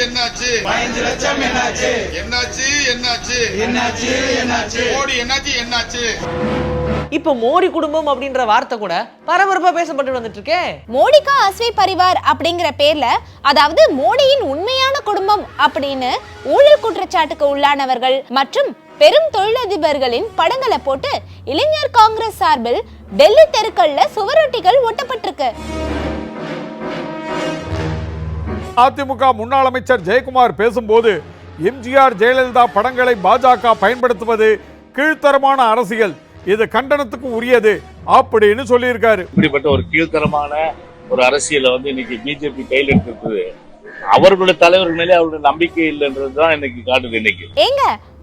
என்னாச்சு 15 லட்சம் என்னாச்சு என்னாச்சு என்னாச்சு என்னாச்சு என்னாச்சு மோடி என்னாச்சு என்னாச்சு. இப்ப மோடி குடும்பம் அப்படின்ற வார்த்தை கூட பரபரப்பா பேசப்பட்டு வந்துட்டு இருக்கே. மோடிகா அஸ்வி பரிவார் அப்படிங்கிற பேர்ல, அதாவது மோடியின் உண்மையான குடும்பம் அப்படின்னு ஊழல் குற்றச்சாட்டுக்கு உள்ளானவர்கள் மற்றும் பெரும் தொழிலதிபர்களின் படங்களை போட்டு இளைஞர் காங்கிரஸ் சார்பில் டெல்லி தெருக்கள்ல சுவரொட்டிகள் ஒட்டப்பட்டிருக்கு. அதிமுக முன்னாள் அமைச்சர் ஜெயக்குமார் பேசும்போது எம்ஜிஆர் ஜெயலலிதா படங்களை பாஜக பயன்படுத்துவது கீழ்த்தரமான அரசியல், இது கண்டனத்துக்கு உரியது அப்படின்னு சொல்லியிருக்காரு. இப்படிப்பட்ட ஒரு கீழ்த்தரமான ஒரு அரசியலை இன்னைக்கு பிஜேபி கையில் எடுத்திருக்குது. அவர்களுடைய தலைவர்கள் மேலே அவருடைய நம்பிக்கை இல்லைன்றதுதான் இன்னைக்கு காட்டுது. இன்னைக்கு ஏங்க,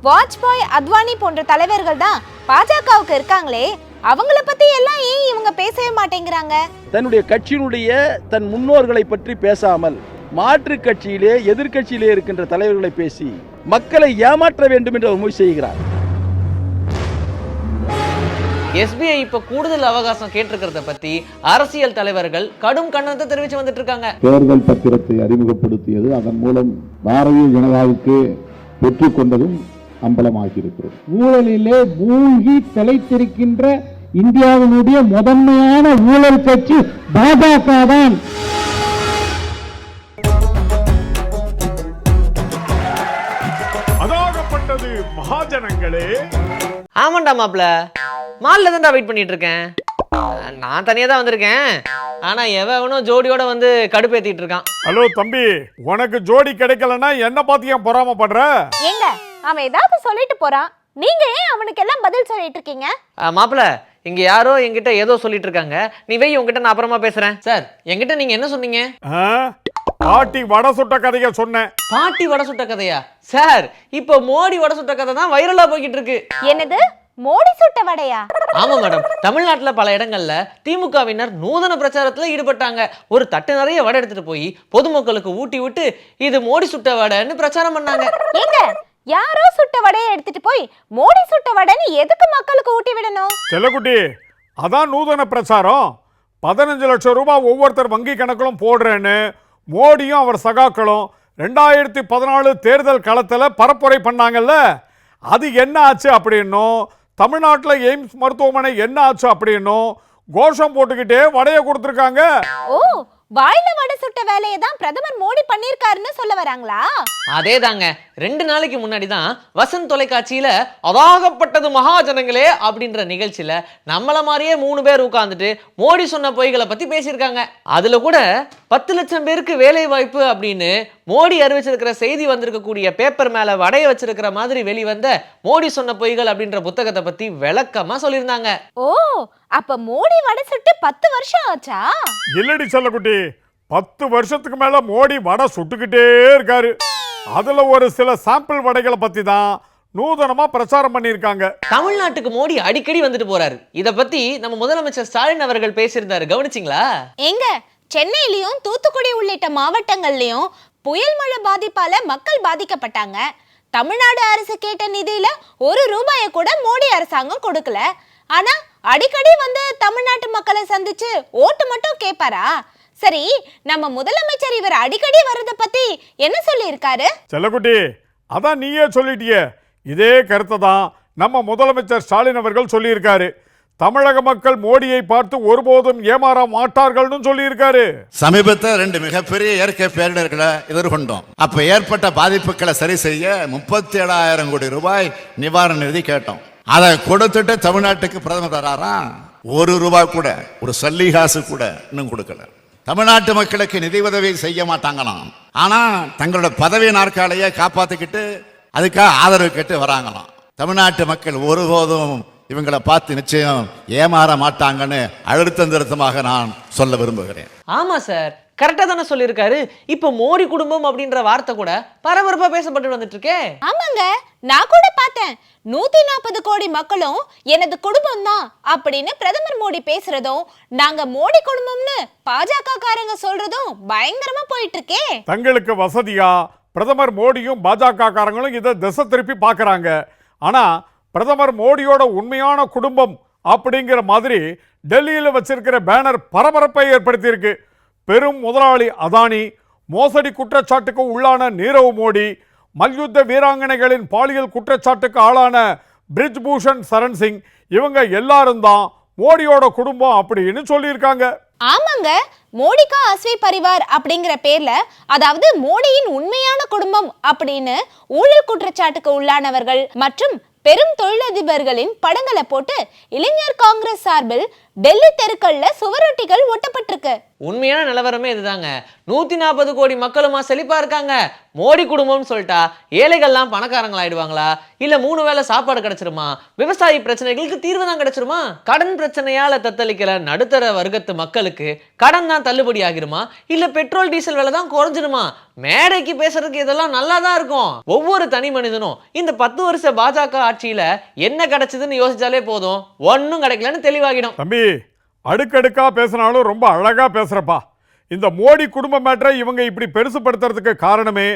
வாஜ்பாய் அத்வானி போன்ற தலைவர்கள் தான் பாஜகவுக்கு இருக்காங்களே, அவங்கள பத்தி எல்லாம் ஏன் இவங்க பேசவே மாட்டேங்கிறாங்க? தன்னுடைய கட்சியினுடைய தன் முன்னோர்களை பற்றி பேசாமல் மாற்று கட்சியிலே எதிர்கட்சியிலே இருக்கின்ற தலைவர்களை பேசி மக்களை ஏமாற்ற வேண்டும் என்று முயற்சி செய்கிறார். எஸ்பிஐ இப்ப கூடுதல் அவகாசம் கேட்டிருக்கிறத பத்தி அரசியல் தலைவர்கள் கடும் கண்டனத்தை தெரிவிச்சு வந்துட்டு இருக்காங்க. தேர்தல் பத்திரத்தை அறிமுகப்படுத்தியது, அதன் மூலம் பாரதிய ஜனதாவுக்கு பெற்றுக் கொண்டதும் அம்பலமாகியிருக்கிறது. ஊழலிலே மூழ்கி தலைத்திருக்கின்ற இந்தியாவினுடைய முதன்மையான ஊழல் கட்சி பாஜக தான். அதாகப்பட்டது மகாஜனங்களே. ஆமாண்டா மாப்ள, மால்ல தான்டா வெயிட் பண்ணிட்டு இருக்கேன். நான் தனியா தான் வந்திருக்கேன். ஆனா எவனும் ஜோடியோட வந்து கடுப்பேத்திட்டு இருக்கான். ஹலோ தம்பி, உனக்கு ஜோடி கிடைக்கலன்னா என்ன பார்த்து ஏன் பொறாமப்படுற? ஏங்க, அவன் ஏதாவது சொல்லிட்டு போறான், நீங்க ஏன் அவனுக்கு எல்லாம் பதில் சொல்லிட்டு இருக்கீங்க? மாப்ள, இங்க யாரோ என்கிட்ட ஏதோ சொல்லிட்டு இருக்காங்க. நீ வை, உங்ககிட்ட நான் அப்புறமா பேசுறேன். சார், என்கிட்ட நீங்க என்ன சொன்னீங்க? பாட்டி வடை சுட்ட கதையை சொன்னேன். பாட்டி வடை சுட்ட கதையா? சார், இப்ப மோடி வடை சுட்ட கதை தான் வைரலா போய்கிட்டு இருக்கு. என்னது, மோடி சுட்ட வடையா? ஆமா மேடம், தமிழ்நாட்டுல பல இடங்கள்ல திமுகவினர் நூதன பிரச்சாரத்துல ஈடுபட்டாங்க. ஒரு தட்டு நிறைய வடை எடுத்துட்டு போய் பொதுமக்களுக்கு ஊட்டி விட்டு இது மோடி சுட்ட வடைன்னு பிரச்சாரம் பண்ணாங்க. ஏங்க, யாரோ சுட்ட வடையை எடுத்துட்டு போய் மோடி சுட்ட வடைன்னு எதுக்கு மக்களுக்கு ஊட்டி விடணும்? செல்லக்குட்டி, அதான் நூதன பிரச்சாரம். 15 லட்சம் ரூபாய் ஒவ்வொருத்தர் வங்கி கணக்கிலும் போடுறேன்னு மோடியும் அவர் சகாக்களும் 2014 தேர்தல் களத்துல பரப்புரை பண்ணாங்கல்ல, அது என்ன ஆச்சு அப்படின்னும், தமிழ்நாட்டில் எய்ம்ஸ் மருத்துவமனை என்ன ஆச்சு அப்படின்னும் கோஷம் போட்டுக்கிட்டே வடையை கொடுத்துருக்காங்க. ஓ, வாயில வடை சுட்ட வேலையை தான் பிரதமர் மோடி பண்ணிருக்காருன்னு சொல்ல வராங்களா? அதே தாங்க. 2 நாளைக்கு முன்னாடி தான் வசந்த் தொலைக்காட்சியில அதாகப்பட்டது மகாஜனங்களே அப்படின்ற நிகழ்ச்சியில நம்மள மாதிரியே 3 பேர் உட்கார்ந்துட்டு மோடி சொன்ன பொய்களை பத்தி பேசியிருக்காங்க. அதுல கூட 10 லட்சம் பேருக்கு வேலை வாய்ப்பு அப்படின்னு மோடி அறிவிச்சிருக்கிற செய்தி வந்திருக்கக்கூடிய பேப்பர் மேல வடைய வச்சிருக்கிற மாதிரி வெளிவந்த மோடி சொன்ன பொய்கள் அப்படின்ற புத்தகத்தை பத்தி விளக்கமா சொல்லியிருந்தாங்க. ஓ, அப்ப மோடி வடை சுட்டு 10 வருஷம் ஆச்சா? இல்லடி செல்லக்குட்டி, 10 வருஷத்துக்கு மேல மோடி வடை சுட்டுக்கிட்டே இருக்காரு. அதுல ஒரு சில சாம்பிள் வடைகளை பத்தி தான் நூதனமா பிரச்சாரம் பண்ணியிருக்காங்க. தமிழ்நாட்டுக்கு மோடி அடிக்கடி வந்துட்டு போறாரு. இத பத்தி நம்ம முதலமைச்சர் ஸ்டாலின் அவர்கள் பேசியிருந்தாரு, கவனிச்சிங்களா? எங்க, சென்னையிலயும் தூத்துக்குடி உள்ளிட்ட மாவட்டங்கள்லயும் புயல் மழை பாதிப்பால மக்கள் பாதிக்கப்பட்டாங்க. தமிழ்நாடு அரசு கேட்ட நிதியில 1 ரூபாயை கூட மோடி அரசாங்கம் கொடுக்கல. ஆனா அடிக்கடி வந்து தமிழ்நாட்டு மக்களை சந்திச்சு ஓட்டு மட்டும் கேட்பாரா? சரி, நம்ம முதலமைச்சர் இவர் அடிக்கடி வர்றத பத்தி என்ன சொல்லி இருக்காரு? செல்லக்குட்டி, அதான் நீயே சொல்லிட்டியே. இதே கருத்தை தான் நம்ம முதலமைச்சர் ஸ்டாலின் அவர்கள் சொல்லியிருக்காரு. தமிழக மக்கள் மோடியை பார்த்து ஒருபோதும் ஏமாற மாட்டார்கள்னு சொல்லியிருக்காரு. சமீபத்தில் 2 மிகப்பெரிய இயற்கை பேரிடர்களை எதிர்கொண்டோம். அப்ப ஏற்பட்ட பாதிப்புகளை சரி செய்ய 37,000 கோடி ரூபாய் நிவாரண நிதி கேட்டோம். அதை கொடுத்துட்டு தமிழ்நாட்டுக்கு பிரதமர் தராராம். 1 ரூபாய் கூட, ஒரு சல்லிகாசு கூட இன்னும் கொடுக்கல. தமிழ்நாட்டு மக்களுக்கு நிதி உதவி செய்ய மாட்டாங்களாம். ஆனா தங்களோட பதவி நாற்காலியை காப்பாத்திக்கிட்டு அதுக்காக ஆதரவு கேட்டு வராங்களாம். தமிழ்நாட்டு மக்கள் ஒருபோதும் இவங்களை பார்த்து நிச்சயம் ஏமாற மாட்டாங்கன்னு அழுத்தம் திருத்தமாக நான் சொல்ல விரும்புகிறேன். ஆமா சார், கரெக்டா தானே சொல்லியிருக்காரு. இப்ப மோடி குடும்பம் அப்படின்ற வார்த்தை கூட பரபரப்பா பேசப்பட்டு வந்துட்டு இருக்கே. ஆமாங்க, நான் கூட பார்த்தேன். 140 கோடி மக்களும் எனது குடும்பம் தான் அப்படின்னு பிரதமர் மோடி பேசுறதும், நாங்க மோடி குடும்பம்னு பாஜக காரங்க சொல்றதும் பயங்கரமா போயிட்டு இருக்கே. தங்களுக்கு வசதியா பிரதமர் மோடியும் பாஜக காரங்களும் இதை திசை திருப்பி பார்க்கறாங்க. ஆனா பிரதமர் மோடியோட உண்மையான குடும்பம் அப்படிங்கிற மாதிரி டெல்லியில் வச்சிருக்கிற பேனர் பரபரப்பை ஏற்படுத்தியிருக்கு. பெரும் முதலாளி அதானி, மோசடி குற்றச்சாட்டுக்கு உள்ளான நீரவ் மோடி, மல்யுத்த வீராங்கனைகளின் பாலியல் குற்றச்சாட்டுக்கு ஆளான பிரிஜ் பூஷன் சரண் சிங், இவங்க எல்லாரும் தான் மோடியோட குடும்பம் அப்படின்னு சொல்லியிருக்காங்க. ஆமாங்க, மோடிகா அஸ்வி பரிவார் அப்படிங்கிற பேர்ல, அதாவது மோடியின் உண்மையான குடும்பம் அப்படின்னு ஊழல் குற்றச்சாட்டுக்கு உள்ளானவர்கள் மற்றும் பெரும் தொழிலதிபர்களின் படங்களை போட்டு இளைஞர் காங்கிரஸ் சார்பில் டெல்லி தெருக்கள்ல சுவரொட்டிகள் ஒட்டப்பட்டிருக்கு. உண்மையான நிலவரமே இதுதாங்க. 140 கோடி மக்களுமா செழிப்பா இருக்காங்க. மோடி குடும்பம்னு சொல்லிட்டா ஏழைகள்லாம் பணக்காரங்கள் ஆயிடுவாங்களா? இல்ல 3 வேளை சாப்பாடு கிடைச்சிருமா? விவசாய பிரச்சனைகளுக்கு தீர்வு தான் கிடைச்சிருமா? கடன் பிரச்சனையால தத்தளிக்கிற நடுத்தர வர்க்கத்து மக்களுக்கு கடன் தான் தள்ளுபடி ஆகிருமா? இல்ல பெட்ரோல் டீசல் விலை தான் குறைஞ்சிருமா? மேடைக்கு பேசுறதுக்கு இதெல்லாம் நல்லா தான் இருக்கும். ஒவ்வொரு தனி மனிதனும் இந்த 10 வருஷ பாஜக ஆட்சியில என்ன கிடைச்சதுன்னு யோசிச்சாலே போதும், ஒன்னும் கிடைக்கலன்னு தெளிவாகிடும். தம்பி, அடுக்கடுக்கா பேசினாலும் ரொம்ப அழகா பேசுறப்பா. இந்த மோடி குடும்ப மேட்டரை இவங்க இப்படி பெருசுப்படுத்துறதுக்கு காரணமே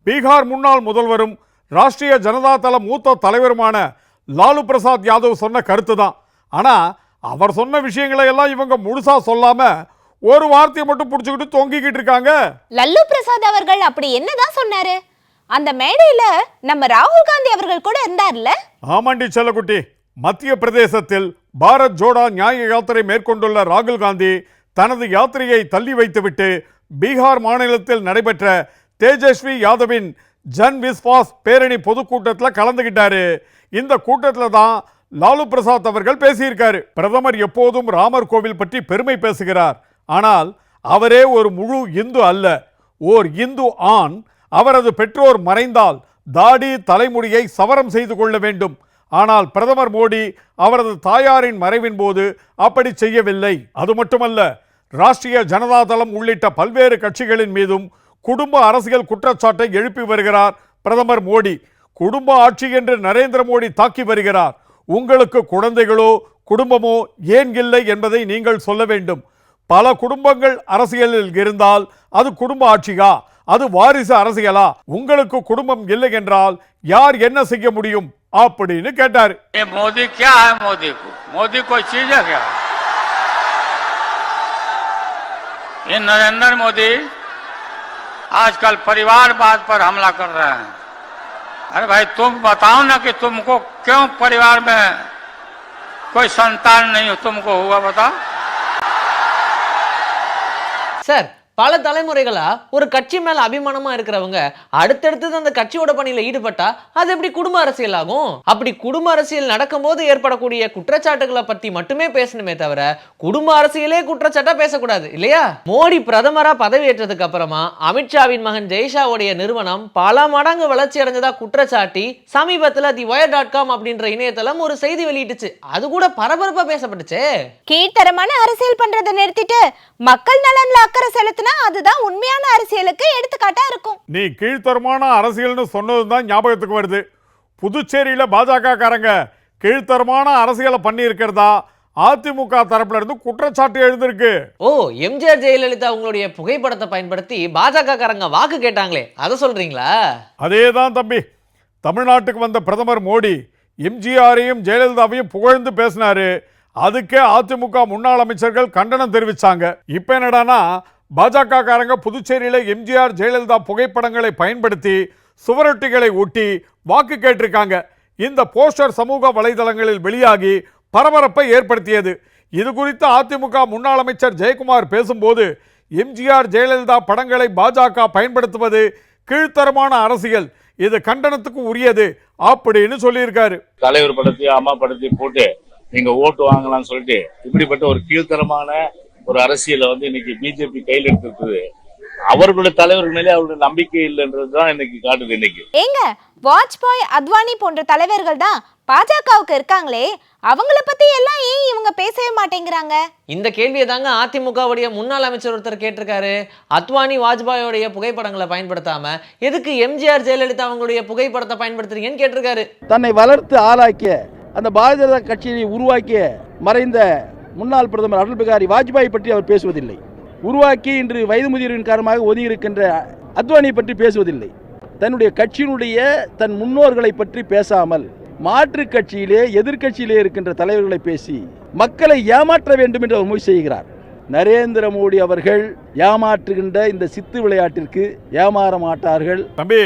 பீகார் முன்னாள் முதல்வரும் ராஷ்டிரிய ஜனதா தள மூத்த தலைவருமான லாலு பிரசாத் யாதவ் சொன்ன கருத்து தான். ஆனா அவர் சொன்ன விஷயங்களை எல்லாம் இவங்க முழுசா சொல்லாம ஒரு வார்த்தையை மட்டும் புடிச்சுக்கிட்டு தொங்கிக்கிட்டு இருக்காங்க. லல்லு பிரசாத் அவர்கள் அப்படி என்னதான் சொன்னாரு? அந்த மேடையில நம்ம ராகுல் காந்தி அவர்கள் கூட இருந்தார்ல. ஆமாண்டி செல்லக்குட்டி, மத்திய பிரதேசத்தில் பாரத் ஜோடா நியாய யாத்திரை மேற்கொண்டுள்ள ராகுல் காந்தி தனது யாத்திரையை தள்ளி வைத்துவிட்டு பீகார் மாநிலத்தில் நடைபெற்ற தேஜஸ்வி யாதவின் ஜன் விஸ்வாஸ் பேரணி பொதுக்கூட்டத்தில் கலந்துகிட்டாரு. இந்த கூட்டத்தில் தான் லாலு பிரசாத் அவர்கள் பேசியிருக்காரு. பிரதமர் எப்போதும் ராமர் கோவில் பற்றி பெருமை பேசுகிறார். ஆனால் அவரே ஒரு முழு இந்து அல்ல, ஓர் இந்து ஆண். அவரது பெற்றோர் மறைந்தால் தாடி தலைமுடியை சவரம் செய்து கொள்ள வேண்டும். ஆனால் பிரதமர் மோடி அவரது தாயாரின் மறைவின் போது அப்படி செய்யவில்லை. அது மட்டுமல்ல, ராஷ்டிரிய ஜனதா தளம் உள்ளிட்ட பல்வேறு கட்சிகளின் மீதும் குடும்ப அரசியல் குற்றச்சாட்டை எழுப்பி வருகிறார் பிரதமர் மோடி. குடும்ப ஆட்சி என்று நரேந்திர மோடி தாக்கி வருகிறார். உங்களுக்கு குழந்தைகளோ குடும்பமோ ஏன் இல்லை என்பதை நீங்கள் சொல்ல வேண்டும். பல குடும்பங்கள் அரசியலில் இருந்தால் அது குடும்ப ஆட்சியா? அது வாரிசு அரசியலா? உங்களுக்கு குடும்பம் இல்லை என்றால் யார் என்ன செய்ய முடியும் அப்படின்னு கேட்டார். मोदी क्या है? मोदी कोई चीज है क्या? ये नरेंद्र मोदी आजकल परिवारवाद पर हमला कर रहे हैं. अरे भाई तुम बताओ ना कि तुमको क्यों परिवार में कोई संतान नहीं तुमको हुआ, बताओ. சார், பல தலைமுறைகளா ஒரு கட்சி மேல அபிமானமா இருக்கிறவங்க அடுத்தடுத்து அந்த கட்சியோட பணியில ஈடுபட்டா அது எப்படி குடும்ப அரசியல் ஆகும்? அப்படி குடும்ப அரசியல் நடக்கும்போது ஏற்படக்கூடிய குற்றச்சாட்டுகளை பத்தி மட்டுமே பேசணுமே தவிர குடும்ப அரசியலே குற்றச்சாட்டா பேசக்கூடாது இல்லையா? மோடி பிரதமரா பதவியேற்றதுக்கு அப்புறமா அமித்ஷாவின் மகன் ஜெய்ஷாவுடைய நிறுவனம் பல மடங்கு வளர்ச்சி அடைஞ்சதா குற்றச்சாட்டி சமீபத்துல TheWire.com அப்படின்ற இணையதளம் ஒரு செய்தி வெளியிட்டுச்சு. அது கூட பரபரப்பா பேசப்பட்டுச்சு. கீழ்த்தரமான அரசியல் பண்றதை நிறுத்திட்டு மக்கள் நலன்ல அக்கறை செலுத்தினா அதுதான் உண்மையான அரசியலுக்கு எடுத்துக்காட்டா இருக்கும். நீ கீழ்த்தரமான அரசியல்னு சொன்னதுதான் ஞாபகத்துக்கு வருது. புதுச்சேரியில பாஜக காரங்க கீழ்த்தரமான அரசியலை பண்ணி இருக்கிறதா அதிமுக தரப்புல இருந்து குற்றச்சாட்டு எழுந்திருக்கு. ஓ, எம்ஜிஆர் ஜெயலலிதா அவங்களுடைய புகைப்படத்தை பயன்படுத்தி பாஜக காரங்க வாக்கு கேட்டாங்களே, அதை சொல்றீங்களா? அதேதான் தம்பி. தமிழ்நாட்டுக்கு வந்த பிரதமர் மோடி எம்ஜிஆரையும் ஜெயலலிதாவையும் புகழ்ந்து பேசினாரு. அதுக்கே அதிமுக முன்னாள் அமைச்சர்கள் கண்டனம் தெரிவிச்சாங்க. இப்ப என்னடானா பாஜக காரங்க புதுச்சேரியில எம்ஜிஆர் ஜெயலலிதா புகைப்படங்களை பயன்படுத்தி சுவரொட்டிகளை ஒட்டி வாக்கு கேட்டிருக்காங்க. இந்த போஸ்டர் சமூக வலைதளங்களில் வெளியாகி பரபரப்பை ஏற்படுத்தியது. இது குறித்து அதிமுக முன்னாள் அமைச்சர் ஜெயக்குமார் பேசும்போது எம்ஜிஆர் ஜெயலலிதா படங்களை பாஜக பயன்படுத்துவது கீழ்த்தரமான அரசியல், இது கண்டனத்துக்கு உரியது அப்படின்னு சொல்லியிருக்காரு. தலைவர் படத்தையும் அம்மா படத்தையும் போட்டு நீங்க ஓட்டு வாங்கலாம்னு சொல்லிட்டு இப்படிப்பட்ட ஒரு கீழ்த்தரமான ஒரு அரசியலை இன்னைக்கு பிஜேபி கையில் எடுத்திருக்குது. அவர்களுடைய தலைவர்கள் மேலே அவருடைய நம்பிக்கை இல்லைன்றதுதான் இன்னைக்கு காட்டுது. இன்னைக்கு ஏங்க, வாஜ்பாய் அத்வானி போன்ற தலைவர்கள் தான் பாஜகவுக்கு இருக்காங்களே, அவங்கள பத்தி எல்லாம் ஏன் இவங்க பேசவே மாட்டேங்கிறாங்க? இந்த கேள்வியை தாங்க அதிமுகவுடைய முன்னாள் அமைச்சர் ஒருத்தர் கேட்டிருக்காரு. அத்வானி வாஜ்பாயோடைய புகைப்படங்களை பயன்படுத்தாம எதுக்கு எம்ஜிஆர் ஜெயலலிதா அவங்களுடைய புகைப்படத்தை பயன்படுத்துறீங்கன்னு கேட்டிருக்காரு. தன்னை வளர்த்து ஆளாக்கிய அந்த பாரதிய ஜனதா கட்சியை உருவாக்கிய மறைந்த முன்னாள் பிரதமர் அடல் பிகாரி வாஜ்பாய் பற்றி அவர் பேசுவதில்லை. உருவாக்கி இன்று வயது முதிர்வின் காரணமாக ஒதுங்கி இருக்கின்ற அத்வானியை பற்றி பேசுவதில்லை. தன்னுடைய கட்சியினுடைய தன் முன்னோர்களை பற்றி பேசாமல் மாற்று கட்சியிலே எதிர்கட்சியிலே இருக்கின்ற தலைவர்களை பேசி மக்களை ஏமாற்ற வேண்டும் என்று அவர் முயற்சி செய்கிறார். நரேந்திர மோடி அவர்கள் ஏமாற்றுகின்ற இந்த சித்து விளையாட்டிற்கு ஏமாற மாட்டார்கள். தம்பி,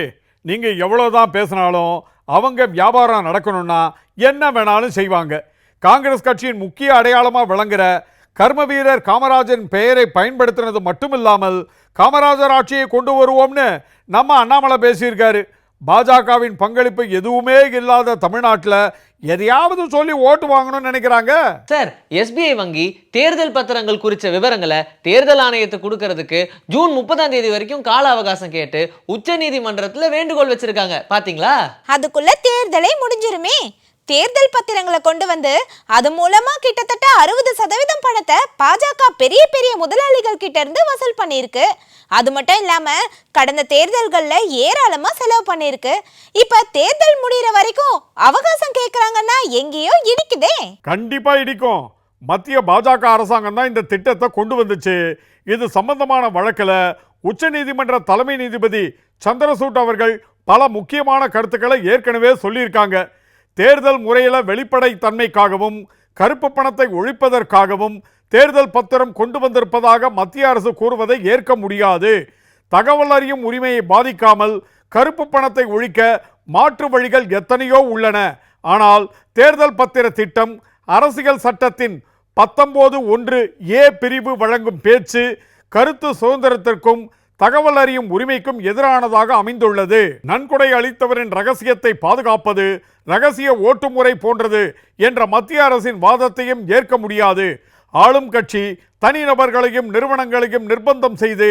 நீங்க எவ்வளவுதான் பேசினாலும் அவங்க வியாபாரம் நடக்கணும்னா என்ன வேணாலும் செய்வாங்க. காங்கிரஸ் கட்சியின் முக்கிய அடையாளமா விளங்குற கர்ம வீரர் காமராஜன் பெயரை பயன்படுத்தினது மட்டுமில்லாமல் காமராஜர் ஆட்சியை கொண்டு வருவோம்னு நம்ம அண்ணாமலை பேசியிருக்காரு. பாஜகவின் பங்களிப்பு எதுவுமே இல்லாத தமிழ்நாட்டில் எதையாவது சொல்லி ஓட்டு வாங்கணும்னு நினைக்கிறாங்க. சார், எஸ்பிஐ வங்கி தேர்தல் பத்திரங்கள் குறித்த விவரங்களை தேர்தல் ஆணையத்தை கொடுக்கறதுக்கு ஜூன் 30ஆம் தேதி வரைக்கும் கால அவகாசம் கேட்டு உச்ச நீதிமன்றத்தில் வேண்டுகோள் வச்சிருக்காங்க. பாத்தீங்களா? அதுக்குள்ள தேர்தலே முடிஞ்சிருமே. தேர்தல் பத்திரங்களை கொண்டு வந்து அது மூலமா கிட்டத்தட்ட 60% பணத்தை பாஜக பெரிய பெரிய முதலாளிகள் கிட்ட இருந்து வசூல் பண்ணிருக்கு. அது மட்டும் இல்லாம கடந்த தேர்தல்கள்ல ஏராளமா செலவு பண்ணிருக்கு. இப்ப தேர்தல் முடிகிற வரைக்கும் அவகாசம் கேட்கறாங்கன்னா எங்கேயோ இடிக்குதே. கண்டிப்பா இடிக்கும். மத்திய பாஜக அரசாங்கம் தான் இந்த திட்டத்தை கொண்டு வந்துச்சு. இது சம்பந்தமான வழக்கில் உச்ச நீதிமன்ற தலைமை நீதிபதி சந்திரசூட் அவர்கள் பல முக்கியமான கருத்துக்களை ஏற்கனவே சொல்லியிருக்காங்க. தேர்தல் முறையில் வெளிப்படை தன்மைக்காகவும் கருப்பு பணத்தை ஒழிப்பதற்காகவும் தேர்தல் பத்திரம் கொண்டு வந்திருப்பதாக மத்திய அரசு கூறுவதை ஏற்க முடியாது. தகவல் அறியும் உரிமையை பாதிக்காமல் கருப்பு பணத்தை ஒழிக்க மாற்று வழிகள் எத்தனையோ உள்ளன. ஆனால் தேர்தல் பத்திர திட்டம் அரசியல் சட்டத்தின் 19(1)A பிரிவு வழங்கும் பேச்சு கருத்து சுதந்திரத்திற்கும் தகவல் அறியும் உரிமைக்கும் எதிரானதாக அமைந்துள்ளது. நன்கொடை அளித்தவரின் ரகசியத்தை பாதுகாப்பது ரகசிய ஓட்டு முறை போன்றது என்ற மத்திய அரசின் வாதத்தையும் ஏற்க முடியாது. ஆளும் கட்சி தனிநபர்களையும் நிறுவனங்களையும் நிர்பந்தம் செய்து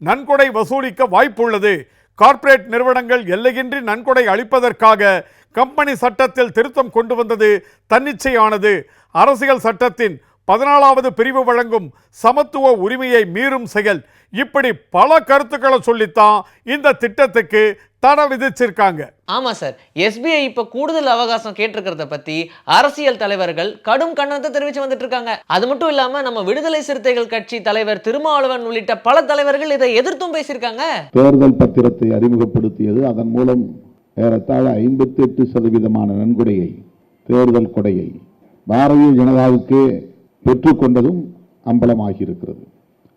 நன்கொடை வசூலிக்க வாய்ப்புள்ளது. கார்ப்பரேட் நிறுவனங்கள் எல்லையின்றி நன்கொடை அளிப்பதற்காக கம்பெனி சட்டத்தில் திருத்தம் கொண்டு வந்தது தன்னிச்சையானது. அரசியல் சட்டத்தின் 14வது பிரிவு வழங்கும் சமத்துவ உரிமையை மீறும் செயல். இப்படி பல கருத்துக்களை சொல்லித்தான் இந்த திட்டத்துக்கு தடை விதிச்சிருக்காங்க. ஆமா சார், எஸ்பிஐ இப்ப கூடுதல் அவகாசம் கேட்டிருக்கிறத பத்தி அரசியல் தலைவர்கள் கடும் கண்டனத்தை தெரிவிச்சு வந்துட்டு இருக்காங்க. அது மட்டும் இல்லாம நம்ம விடுதலை சிறுத்தைகள் கட்சி தலைவர் திருமாவளவன் உள்ளிட்ட பல தலைவர்கள் இதை எதிர்த்தும் பேசியிருக்காங்க. தேர்தல் பத்திரத்தை அறிமுகப்படுத்தியது, அதன் மூலம் ஏறத்தாழ 58% நன்கொடையை, தேர்தல் கொடையை பாரதிய ஜனதாவுக்கு பெற்றுக்கொண்டதும் அம்பலமாகியிருக்கிறது.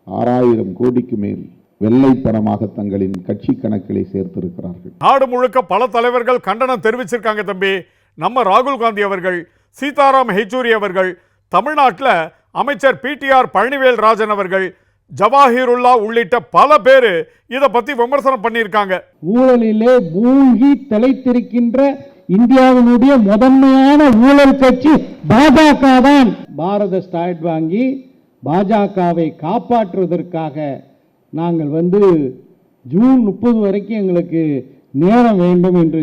6000 கோடிக்கு மேல் வெள்ளை பணமாக தங்களின் கட்சி கணக்கிலே சேர்த்திருக்கிறார்கள். நாடு முழுக்க பல தலைவர்கள் கண்டனம் தெரிவிச்சிருக்காங்க. தம்பி, நம்ம ராகுல் காந்தி அவர்கள், சீதாராம் யெச்சூரி அவர்கள், தமிழ்நாட்டில் அமைச்சர் PTR பழனிவேல் ராஜன் அவர்கள், ஜவாஹிருல்லா உள்ளிட்ட பல பேர் இதை பத்தி விமர்சனம் பண்ணியிருக்காங்க. ஊழலிலே மூழ்கி தலைத்திருக்கின்ற இந்தியாவினுடைய முதன்மையான ஊழல் கட்சி பாஜக தான். பாரத ஸ்டேட் வங்கி பாஜகவை காப்பாற்றுவதற்காக நாங்கள் ஜூன் 30 வரைக்கும் எங்களுக்கு நேரம் வேண்டும் என்று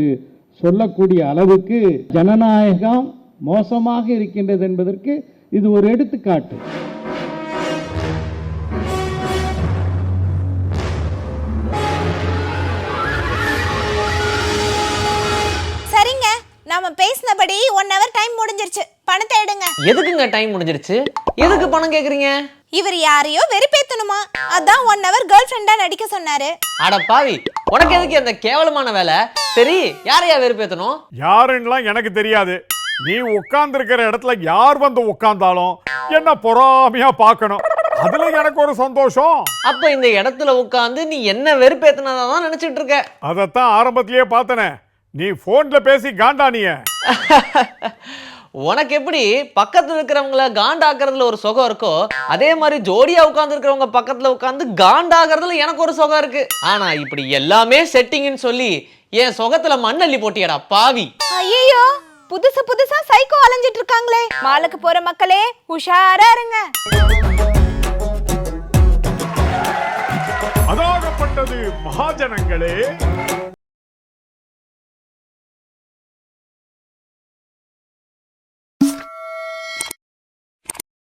சொல்லக்கூடிய அளவுக்கு ஜனநாயகம் மோசமாக இருக்கின்றது என்பதற்கு இது ஒரு எடுத்துக்காட்டு. சரிங்க, நாம பேசினபடி 1 hour டைம் முடிஞ்சிருச்சு. பணத்தை எடுங்க. எதுக்குங்க டைம் முடிஞ்சிருச்சு? எதுக்கு பணம் கேக்குறீங்க? இவர் யாரையோ வெறுப்பேத்தணுமா, அதான் 1 hour கேர்ள் ஃப்ரெண்டா நடிக்க சொன்னாரு. அட பாவி, உனக்கு எதுக்கு அந்த கேவலமான வேலை? சரி, யாரையா வெறுப்பேத்தணும்? யாருன்னெலாம் எனக்கு தெரியாது. நீ உட்கார்ந்துருக்கிற இடத்துல யார் வந்து உட்கார்ந்தாலும் என்ன பொறாமையா பார்க்கணும். அதுல எனக்கு ஒரு சந்தோஷம். அப்ப இந்த இடத்துல உட்கார்ந்து நீ என்ன வெறுப்பேத்தனதான் நினைச்சிட்டு இருக்க? அதைத்தான் ஆரம்பத்திலேயே பார்த்தனே. நீ போன்ல பேசி காண்டானிய. உனக்கு எப்படி பக்கத்துல இருக்கிறவங்கள காண்டாக்குறதுல ஒரு சுகம் இருக்கோ, அதே மாதிரி ஜோடியா உட்கார்ந்து இருக்கிறவங்க பக்கத்துல உட்கார்ந்து காண்டாக்குறதுல எனக்கு ஒரு சுகம் இருக்கு. ஆனா இப்படி எல்லாமே செட்டிங்னு சொல்லி என் சுகத்துல மண்ணள்ளி போட்டியடா பாவி. ஐயோ, புதுசா சைக்கோ அலைஞ்சிட்டு இருக்காங்களே. மாலுக்கு போற மக்களே உஷாரா இருங்க. அதாகப்பட்டது மகாஜனங்களே.